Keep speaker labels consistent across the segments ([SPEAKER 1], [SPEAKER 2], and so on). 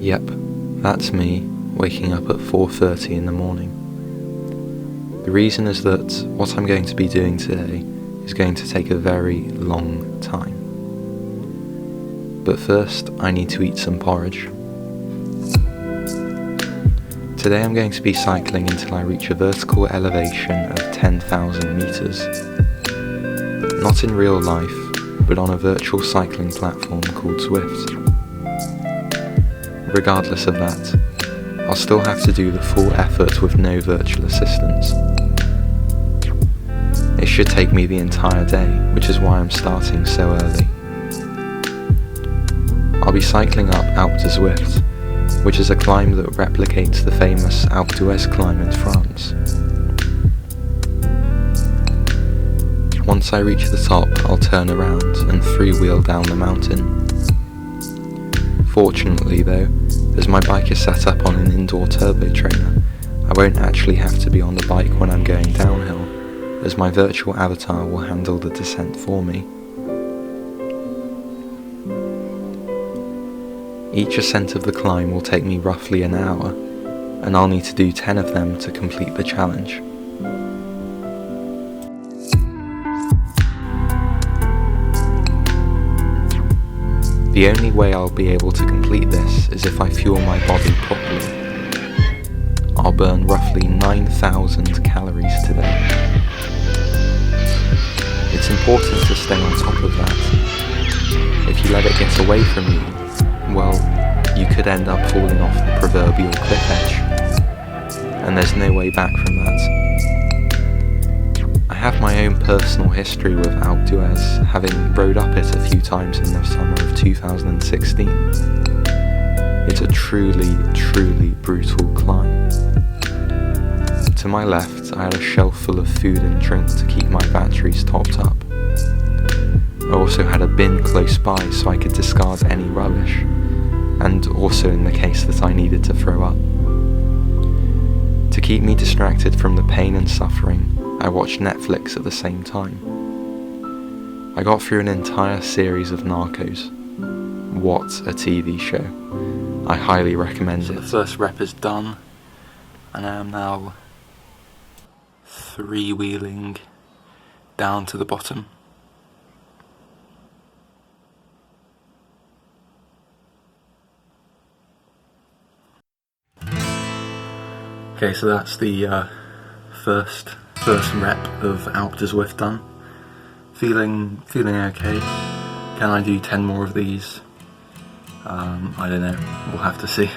[SPEAKER 1] Yep, that's me, waking up at 4:30 in the morning. The reason is that what I'm going to be doing today is going to take a very long time. But first, I need to eat some porridge. Today I'm going to be cycling until I reach a vertical elevation of 10,000 meters. Not in real life, but on a virtual cycling platform called Zwift. Regardless of that, I'll still have to do the full effort with no virtual assistance. It should take me the entire day, which is why I'm starting so early. I'll be cycling up Alpe du Zwift, which is a climb that replicates the famous Alpe d'Huez climb in France. Once I reach the top, I'll turn around and freewheel down the mountain. Fortunately though, as my bike is set up on an indoor turbo trainer, I won't actually have to be on the bike when I'm going downhill, as my virtual avatar will handle the descent for me. Each ascent of the climb will take me roughly an hour, and I'll need to do 10 of them to complete the challenge. The only way I'll be able to complete this is if I fuel my body properly. I'll burn roughly 9,000 calories today. It's important to stay on top of that. If you let it get away from you, well, you could end up falling off the proverbial cliff edge, and there's no way back from that. I have my own personal history with Alpe d'Huez, having rode up it a few times in the summer of 2016. It's a truly brutal climb. To my left, I had a shelf full of food and drink to keep my batteries topped up. I also had a bin close by so I could discard any rubbish, and also in the case that I needed to throw up. To keep me distracted from the pain and suffering, I watched Netflix at the same time. I got through an entire series of Narcos. What a TV show. I highly recommend it. The first rep is done, and I am now freewheeling down to the bottom. Okay, so that's the first rep of Alpe du Zwift done. Feeling okay. Can I do 10 more of these? I don't know. We'll have to see.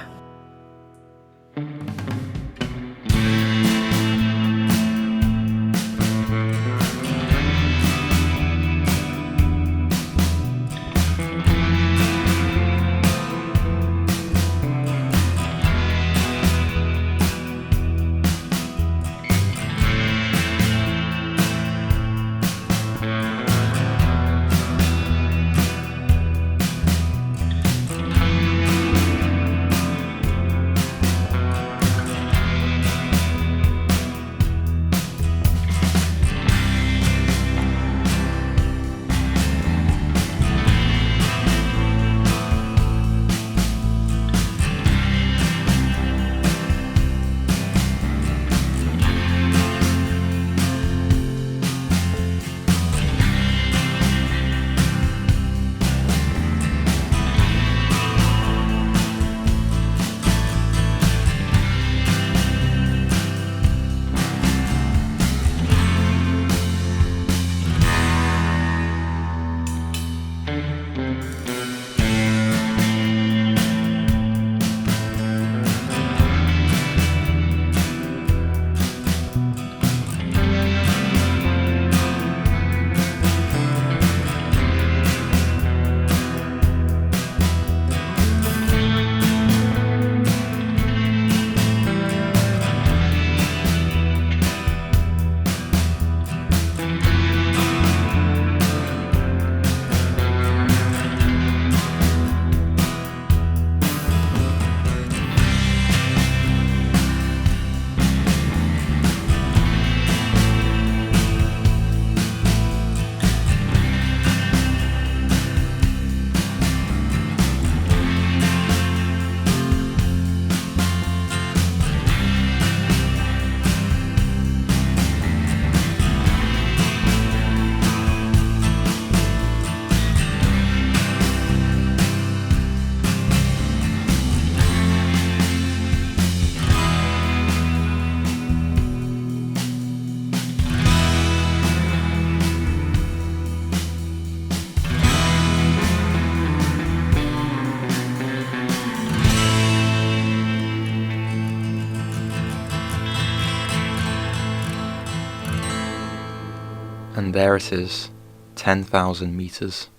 [SPEAKER 1] And there it is, 10,000 meters.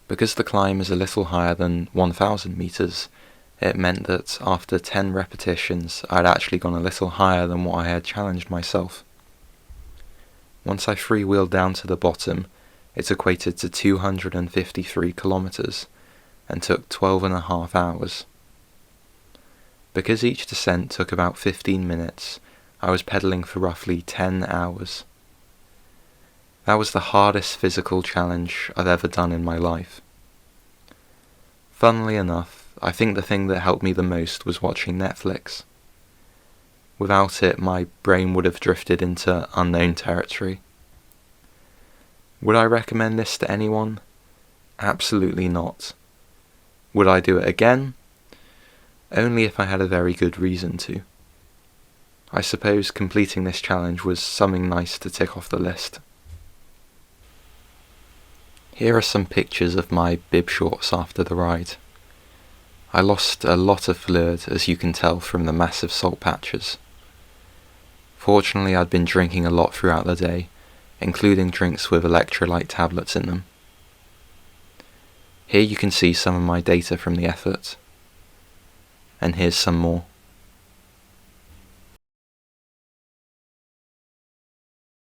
[SPEAKER 1] Because the climb is a little higher than 1,000 meters, it meant that after 10 repetitions I'd actually gone a little higher than what I had challenged myself. Once I freewheeled down to the bottom, it equated to 253 kilometers and took 12.5 hours. Because each descent took about 15 minutes, I was pedaling for roughly 10 hours. That was the hardest physical challenge I've ever done in my life. Funnily enough, I think the thing that helped me the most was watching Netflix. Without it, my brain would have drifted into unknown territory. Would I recommend this to anyone? Absolutely not. Would I do it again? Only if I had a very good reason to. I suppose completing this challenge was something nice to tick off the list. Here are some pictures of my bib shorts after the ride. I lost a lot of fluid, as you can tell from the massive salt patches. Fortunately, I'd been drinking a lot throughout the day, including drinks with electrolyte tablets in them. Here you can see some of my data from the effort. And here's some more.